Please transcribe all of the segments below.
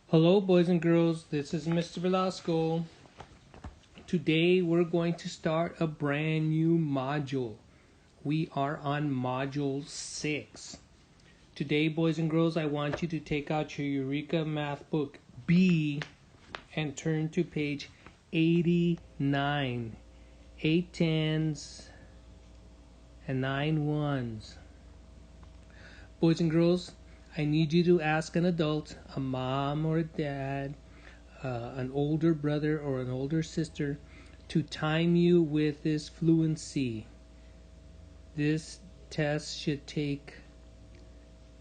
Hello, boys and girls. This is Mr. Velasco. Today we're going to start a brand new module. We are on module 6. Today, boys and girls, I want you to take out your Eureka Math Book B and turn to page 89. 8 tens and 9 ones. Boys and girls, I need you to ask an adult, a mom or a dad, an older brother or an older sister, to time you with this fluency. This test should take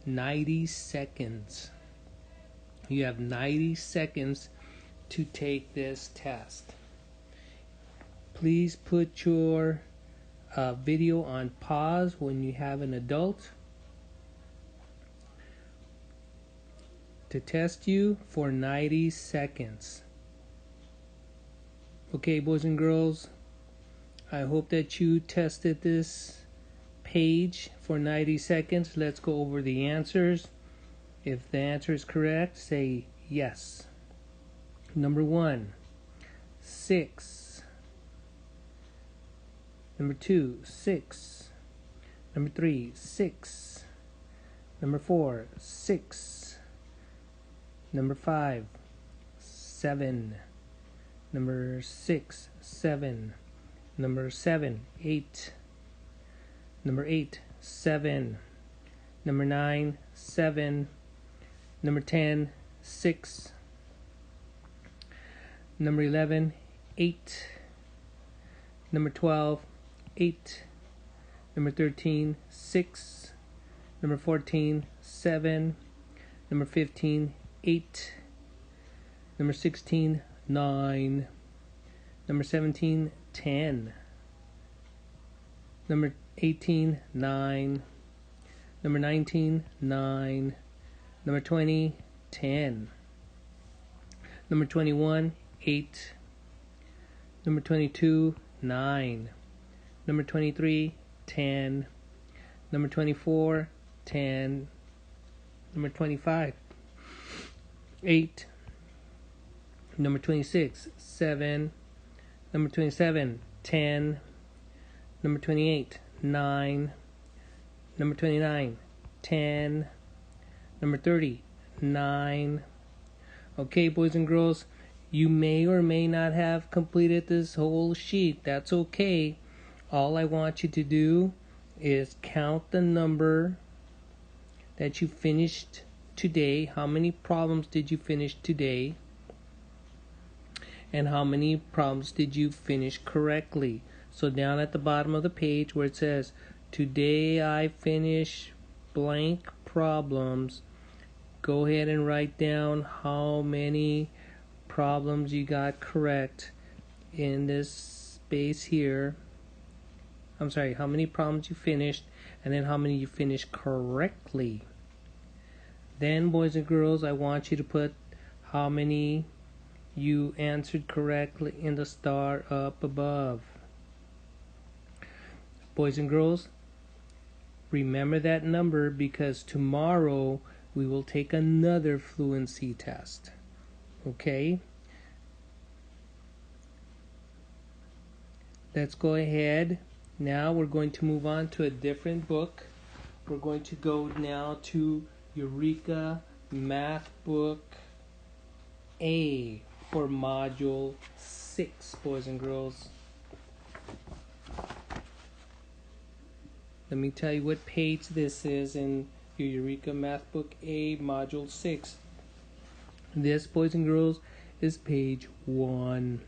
90 seconds. You have 90 seconds to take this test. Please put your video on pause when you have an adult to test you for 90 seconds. Okay, boys and girls, I hope that you tested this page for 90 seconds. Let's go over the answers. If the answer is correct, say yes. Number 1, 6. Number 2, 6. Number 3, 6. Number 4, 6. Number 5, 7. Number 6, 7. Number 7, 8. Number 8, 7. Number 9, 7. Number 10, 6. Number 11, 8. Number 12, 8. Number 13, 6. Number 14, 7. Number 15, 8. Number 16, 9. Number 17, 10. Number 18, 9. Number 19, 9. Number 20, 10. Number 21, 8. Number 22, 9. Number 23, 10. Number 24, 10. Number 25, 8. Number 26, 7. Number 27, 10. Number 28, 9. Number 29, 10. Number 30, 9. Okay, boys and girls, you may or may not have completed this whole sheet. That's okay. All I want you to do is count the number that you finished today. How many problems did you finish today? And how many problems did you finish correctly? So down at the bottom of the page where it says, today I finished blank problems, go ahead and write down how many problems you got correct in this space here. I'm sorry, how many problems you finished, and then how many you finished correctly. Then, boys and girls, I want you to put how many you answered correctly in the star up above. Boys and girls, remember that number because tomorrow we will take another fluency test. Okay? Let's go ahead. Now we're going to move on to a different book. We're going to go now to Eureka Math Book A for Module 6, boys and girls. Let me tell you what page this is in your Eureka Math Book A, Module 6. This, boys and girls, is page 1.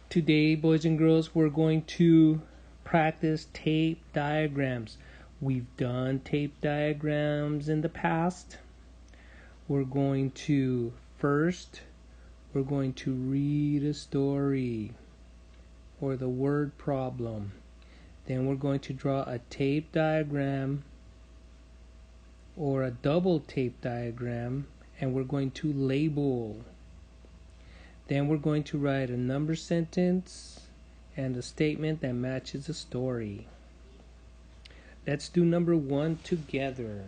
Today, boys and girls, we're going to practice tape diagrams. We've done tape diagrams in the past. We're going to read a story or the word problem. Then we're going to draw a tape diagram or a double tape diagram, and we're going to label. Then we're going to write a number sentence and a statement that matches the story. Let's do number 1 together.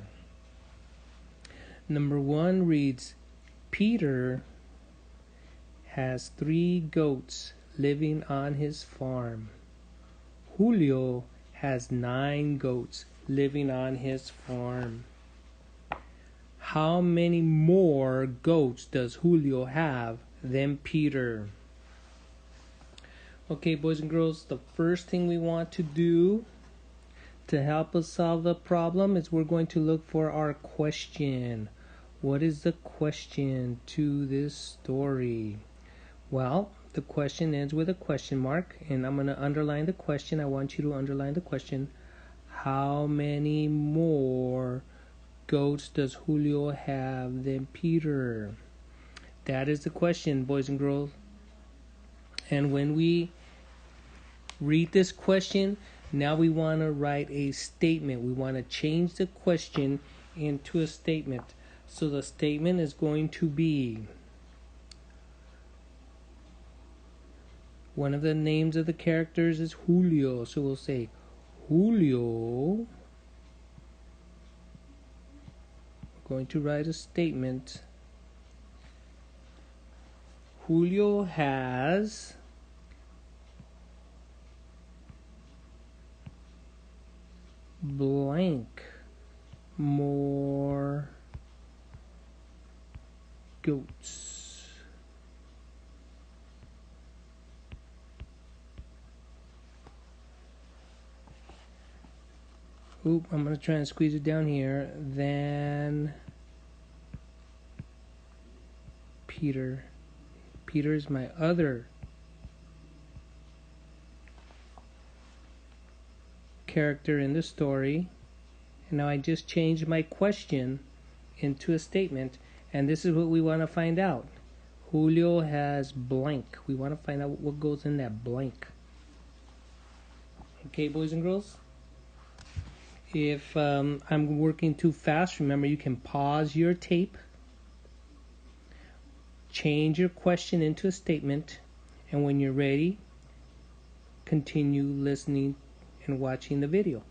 Number 1 reads, Peter has 3 goats living on his farm. Julio has 9 goats living on his farm. How many more goats does Julio have than Peter? Okay, boys and girls, the first thing we want to do to help us solve the problem is we're going to look for our question. What is the question to this story? Well, the question ends with a question mark, and I'm going to underline the question. I want you to underline the question. How many more goats does Julio have than Peter? That is the question, boys and girls. And when we read this question, now we want to write a statement. We want to change the question into a statement. So the statement is going to be, one of the names of the characters is Julio. So we'll say, Julio, we're going to write a statement. Julio has blank more goats. Oop, I'm going to try and squeeze it down here. Than Peter. Peter is my other character in the story. And now I just changed my question into a statement. And this is what we want to find out. Julio has blank. We want to find out what goes in that blank. Okay, boys and girls? If I'm working too fast, remember you can pause your tape, change your question into a statement, and when you're ready, continue listening and watching the video.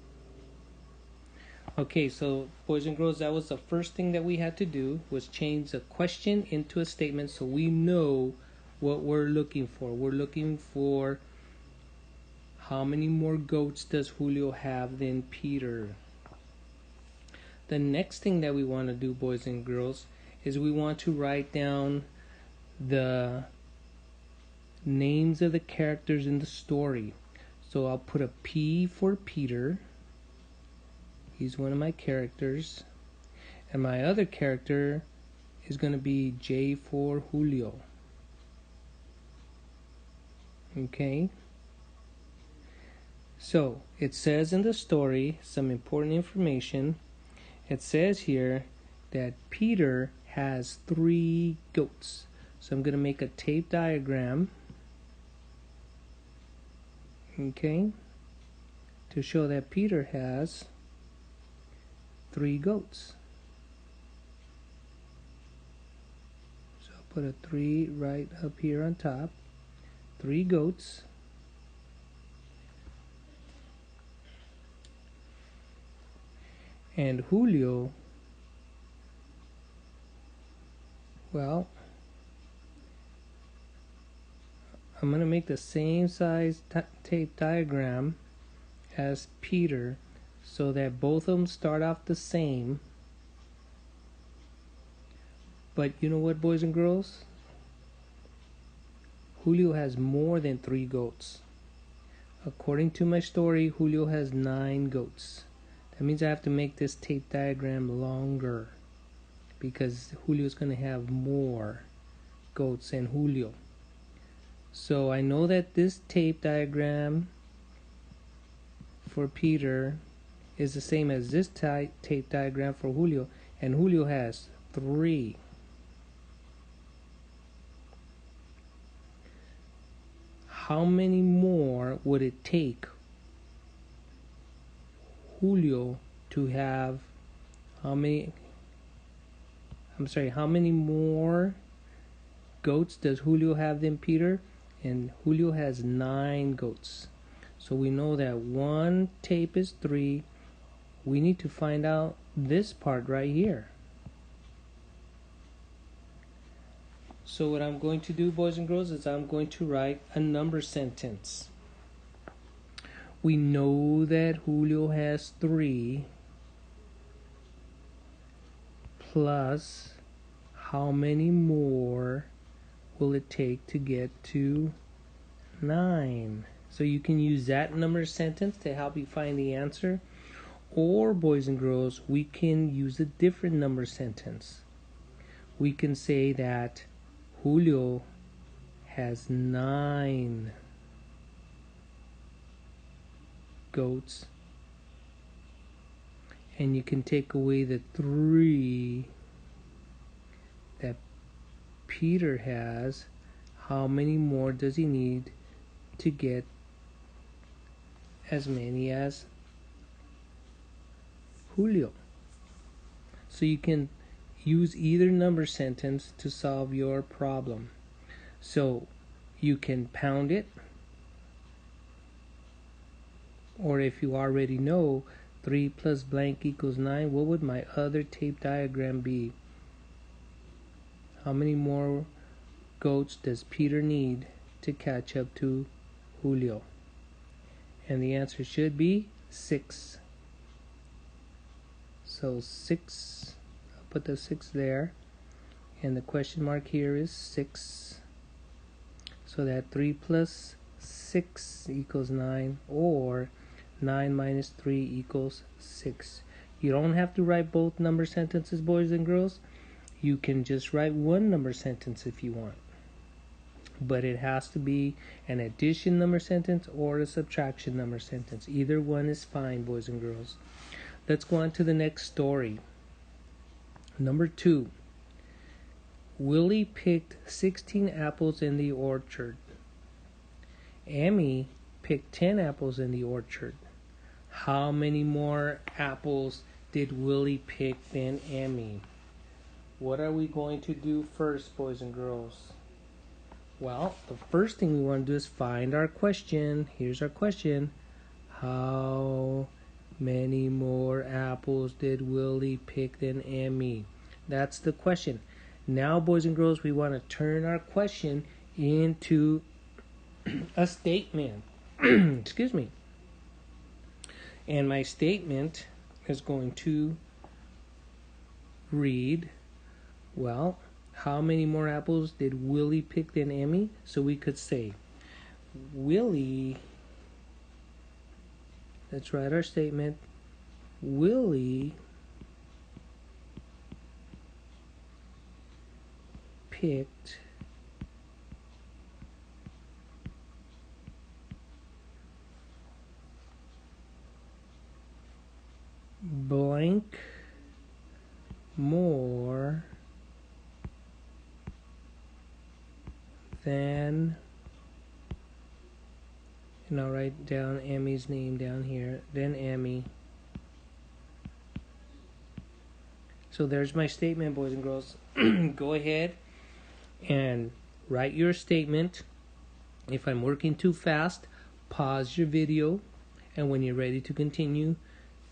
Okay, so boys and girls, that was the first thing that we had to do, was change the question into a statement so we know what we're looking for. We're looking for how many more goats does Julio have than Peter. The next thing that we want to do, boys and girls, is we want to write down the names of the characters in the story. So I'll put a P for Peter. He's one of my characters. And my other character is going to be J for Julio. Okay? So, it says in the story some important information. It says here that Peter has 3 goats. So I'm going to make a tape diagram, okay, to show that Peter has 3 goats. So I'll put a 3 right up here on top. 3 goats. And Julio, well, I'm going to make the same size tape diagram as Peter so that both of them start off the same. But you know what, boys and girls? Julio has more than 3 goats. According to my story, Julio has 9 goats. That means I have to make this tape diagram longer because Julio's going to have more goats than Julio. So I know that this tape diagram for Peter is the same as this tape diagram for Julio, and Julio has 3. How many more would it take Julio to have how many more goats does Julio have than Peter? And Julio has 9 goats. So we know that one tape is 3. We need to find out this part right here. So what I'm going to do, boys and girls, is I'm going to write a number sentence. We know that Julio has 3 plus how many more will it take to get to 9? So you can use that number sentence to help you find the answer. Or, boys and girls, we can use a different number sentence. We can say that Julio has 9 goats, and you can take away the 3 that Peter has. How many more does he need to get as many as Julio? So you can use either number sentence to solve your problem. So you can pound it, or if you already know 3 plus blank equals 9, what would my other tape diagram be? How many more goats does Peter need to catch up to Julio? And the answer should be 6. So 6, I'll put the 6 there, and the question mark here is 6. So that 3 plus 6 equals 9, or 9 minus 3 equals 6. You don't have to write both number sentences, boys and girls. You can just write one number sentence if you want. But it has to be an addition number sentence or a subtraction number sentence. Either one is fine, boys and girls. Let's go on to the next story. Number 2. Willie picked 16 apples in the orchard. Emmy picked 10 apples in the orchard. How many more apples did Willie pick than Emmy? What are we going to do first, boys and girls? Well, the first thing we want to do is find our question. Here's our question. How many more apples did Willie pick than Emmy? That's the question. Now, boys and girls, we want to turn our question into a statement. Excuse me. And my statement is going to read, well, how many more apples did Willie pick than Emmy? So we could say, Willie, let's write our statement. Willie picked blank more than, and I'll write down Emmy's name down here, then Emmy. So there's my statement, boys and girls. Go ahead and write your statement. If I'm working too fast, pause your video, and when you're ready to continue,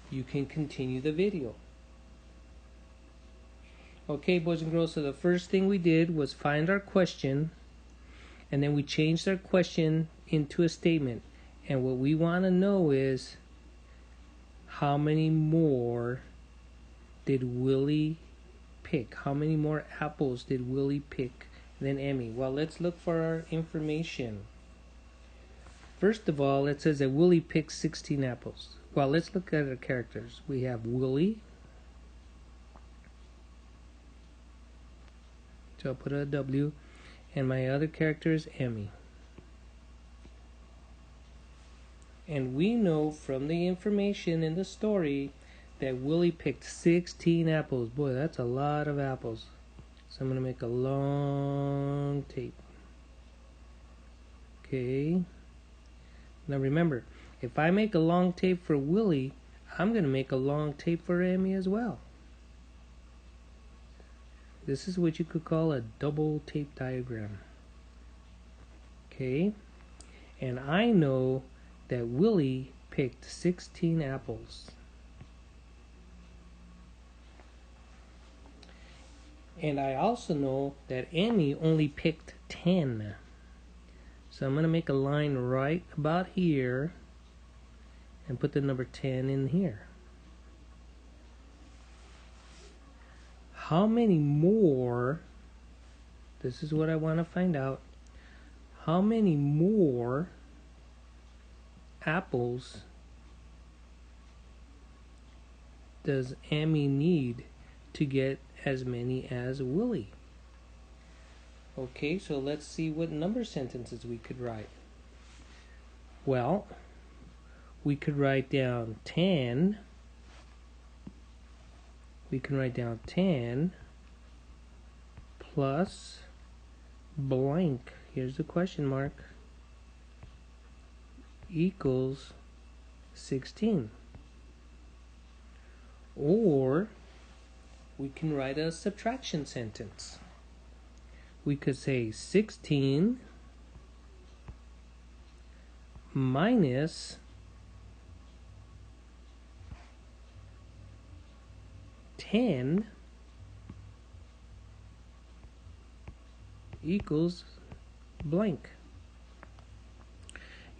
you can continue the video. Okay, boys and girls, so the first thing we did was find our question, and then we changed our question into a statement. And what we want to know is, how many more did Willie pick? How many more apples did Willie pick than Emmy? Well, let's look for our information. First of all, it says that Willie picked 16 apples. Well, let's look at our characters. We have Willie. So I'll put a W. And my other character is Emmy. And we know from the information in the story that Willie picked 16 apples. Boy, that's a lot of apples. So I'm going to make a long tape. Okay. Now remember, if I make a long tape for Willie, I'm going to make a long tape for Emmy as well. This is what you could call a double tape diagram. Okay. And I know that Willie picked 16 apples. And I also know that Emmy only picked 10. So I'm going to make a line right about here and put the number 10 in here. How many more, this is what I want to find out, how many more apples does Emmy need to get as many as Willie? Okay, so let's see what number sentences we could write. Well, we could write down 10. We can write down 10 plus blank, here's the question mark, equals 16. Or we can write a subtraction sentence. We could say 16 minus 10 equals blank.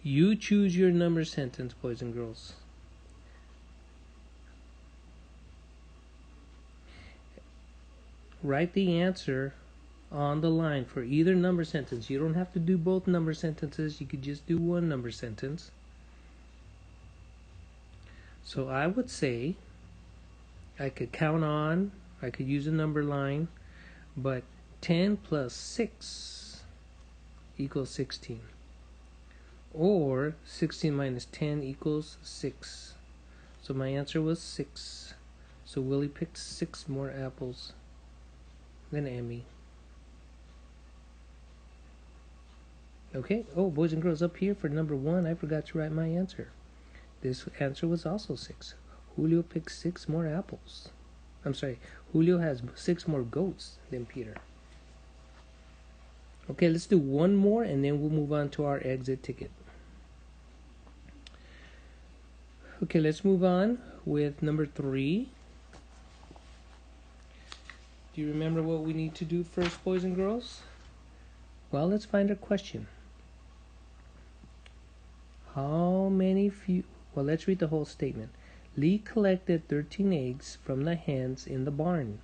You choose your number sentence, boys and girls. Write the answer on the line for either number sentence. You don't have to do both number sentences. You could just do one number sentence. So I would say I could count on, I could use a number line, but 10 plus 6 equals 16. Or 16 minus 10 equals 6. So my answer was 6. So Willie picked 6 more apples than Emmy. Okay, oh, boys and girls, up here for number 1, I forgot to write my answer. This answer was also 6. Julio picked 6 more apples. I'm sorry, Julio has 6 more goats than Peter. Okay, let's do one more and then we'll move on to our exit ticket. Okay, let's move on with number 3. Do you remember what we need to do first, boys and girls? Well, let's find our question. How many well, let's read the whole statement. Lee collected 13 eggs from the hens in the barn.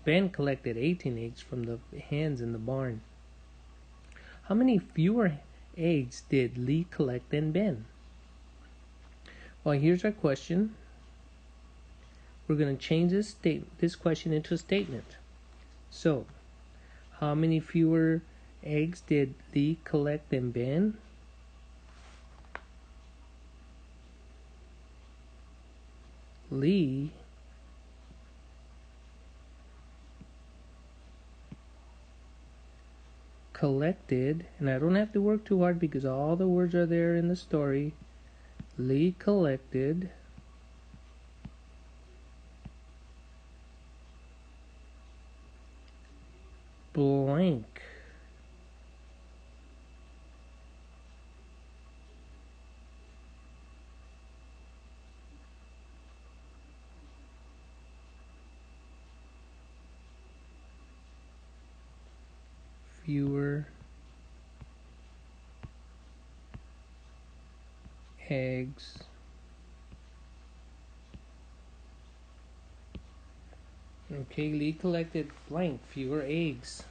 Ben collected 18 eggs from the hens in the barn. How many fewer eggs did Lee collect than Ben? Well, here's our question. We're going to change this question into a statement. So, how many fewer eggs did Lee collect than Ben? Lee collected, and I don't have to work too hard because all the words are there in the story. Lee collected blank. Fewer eggs Okay, Lee collected blank, fewer eggs.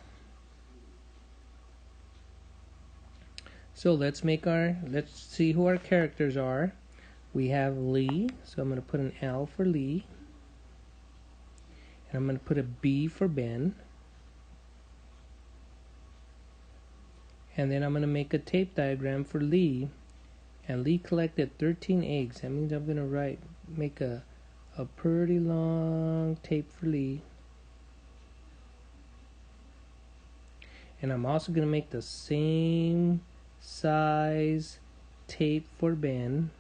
So let's see who our characters are. We have Lee, so I'm going to put an L for Lee. And I'm going to put a B for Ben. And then I'm going to make a tape diagram for Lee. And Lee collected 13 eggs. That means I'm going to make a pretty long tape for Lee. And I'm also going to make the same size tape for Ben.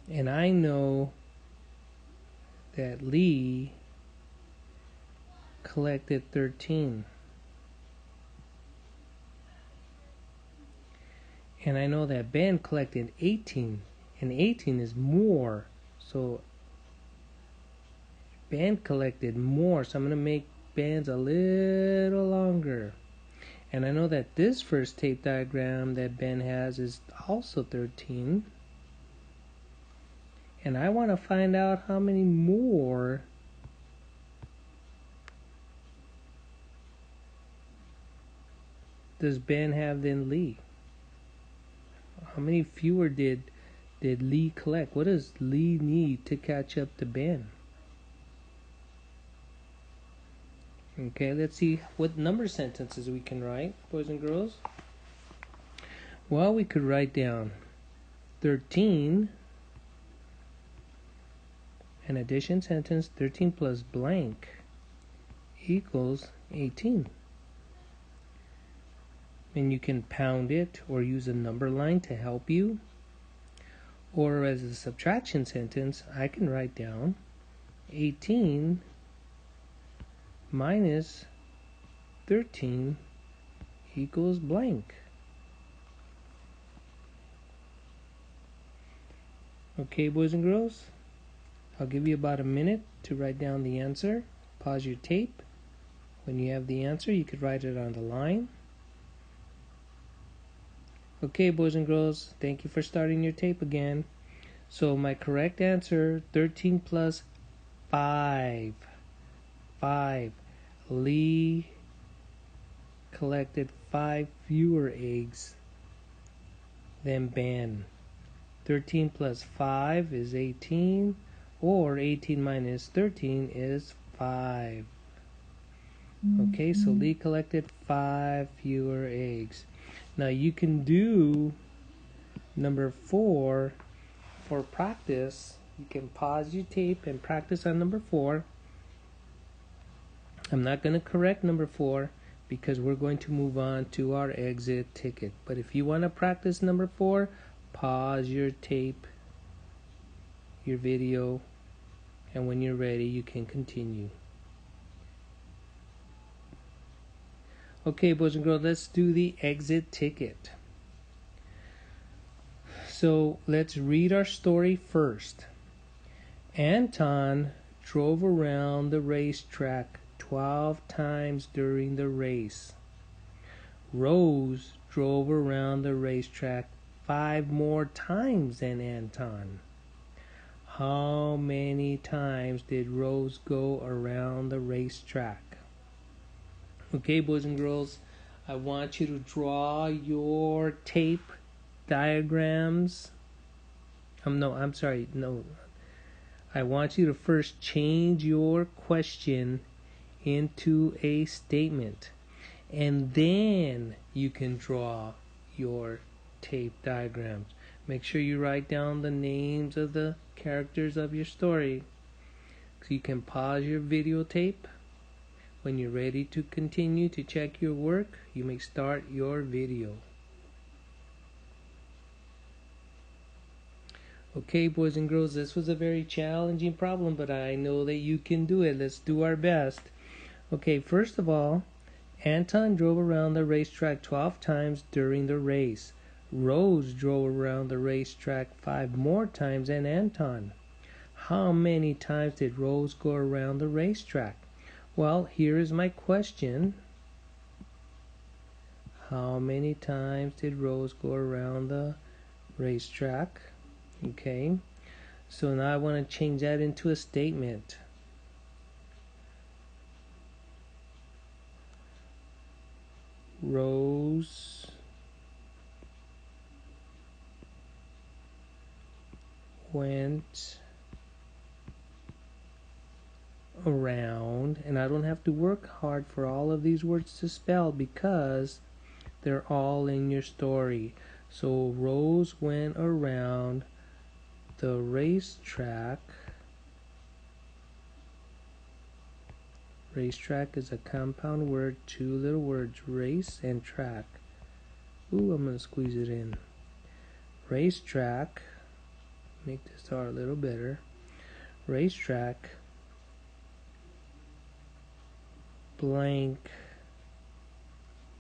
And I know that Lee collected 13. And I know that Ben collected 18. And 18 is more. So Ben collected more, so I'm going to make Ben's a little longer. And I know that this first tape diagram that Ben has is also 13. And I want to find out how many more does Ben have than Lee? How many fewer did Lee collect? What does Lee need to catch up to Ben? Okay, let's see what number sentences we can write, boys and girls. Well, we could write down 13, an addition sentence, 13 plus blank equals 18. And you can pound it or use a number line to help you. Or as a subtraction sentence, I can write down 18 minus 13 equals blank. Okay, boys and girls, I'll give you about a minute to write down the answer. Pause your tape. When you have the answer, you could write it on the line. Okay, boys and girls, thank you for starting your tape again. So my correct answer, 13 plus 5. 5. Lee collected 5 fewer eggs than Ben. 13 plus 5 is 18, or 18 minus 13 is 5. Okay, so Lee collected 5 fewer eggs. Now you can do number 4 for practice. You can pause your tape and practice on number 4. I'm not going to correct number 4 because we're going to move on to our exit ticket. But if you want to practice number 4, pause your tape, your video, and when you're ready, you can continue. Okay, boys and girls, let's do the exit ticket. So let's read our story first. Anton drove around the racetrack 12 times during the race. Rose drove around the racetrack 5 more times than Anton. How many times did Rose go around the racetrack? Okay, boys and girls, I want you to draw your tape diagrams. I want you to first change your question into a statement, and then you can draw your tape diagrams. Make sure you write down the names of the characters of your story, so you can pause your videotape. When you're ready to continue to check your work, you may start your video. Okay, boys and girls, this was a very challenging problem, but I know that you can do it. Let's do our best. Okay, first of all, Anton drove around the racetrack 12 times during the race. Rose drove around the racetrack 5 more times than Anton. How many times did Rose go around the racetrack? Well, here is my question. How many times did Rose go around the racetrack? Okay, so now I want to change that into a statement. Rose went around, and I don't have to work hard for all of these words to spell because they're all in your story. So Rose went around the racetrack. Racetrack is a compound word, 2 little words, race and track. Ooh, I'm going to squeeze it in. Racetrack, make this R a little better. Racetrack, blank,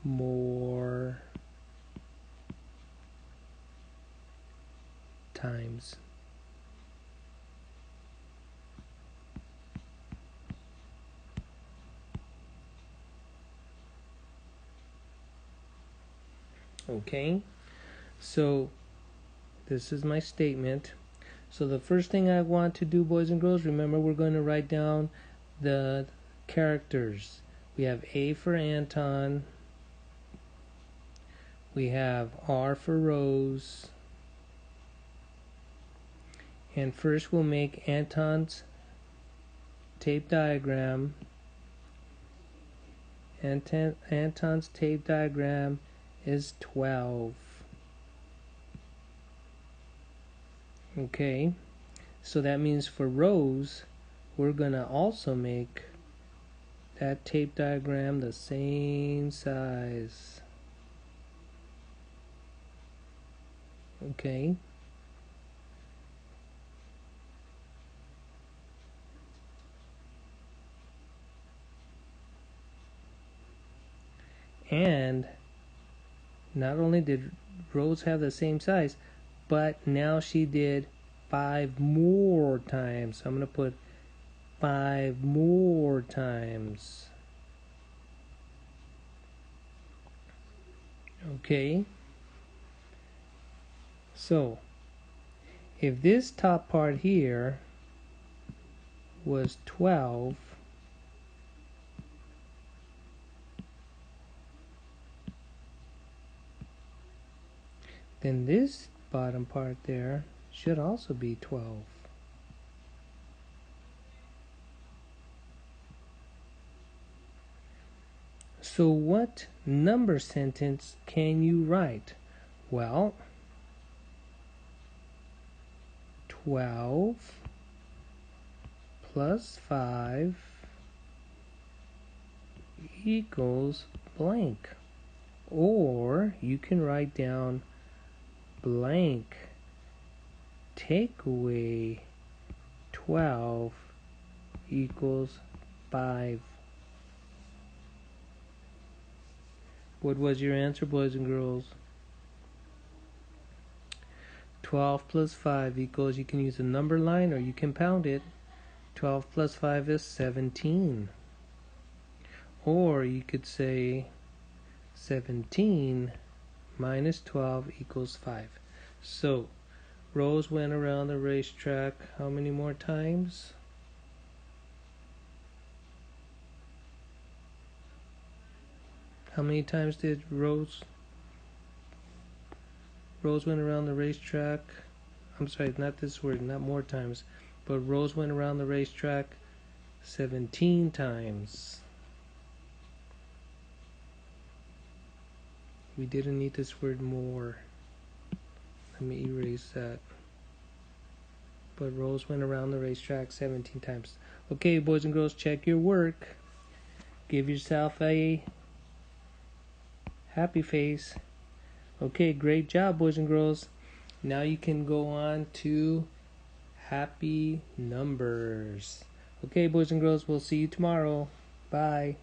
more times. Okay, so this is my statement. So the first thing I want to do, boys and girls, remember we're going to write down the characters. We have A for Anton. We have R for Rose. And first we'll make Anton's tape diagram. Anton's tape diagram is 12. Okay, so that means for Rose, we're gonna also make that tape diagram the same size. Okay. And not only did Rose have the same size, but now she did 5 more times. So I'm going to put 5 more times. Okay. So if this top part here was 12, then this bottom part there should also be 12. So what number sentence can you write? Well, 12 plus 5 equals blank. Or you can write down blank take away 12 equals 5. What was your answer, boys and girls? 12 plus 5 equals, you can use a number line or you can pound it. 12 plus 5 is 17. Or you could say 17 minus 12 equals 5. So, Rose went around the racetrack how many more times? How many times did Rose went around the racetrack? I'm sorry, not this word, not more times, but Rose went around the racetrack 17 times. We didn't need this word more. Let me erase that. But Rose went around the racetrack 17 times. Okay, boys and girls, check your work. Give yourself a happy face. Okay, great job, boys and girls. Now you can go on to happy numbers. Okay, boys and girls, we'll see you tomorrow. Bye.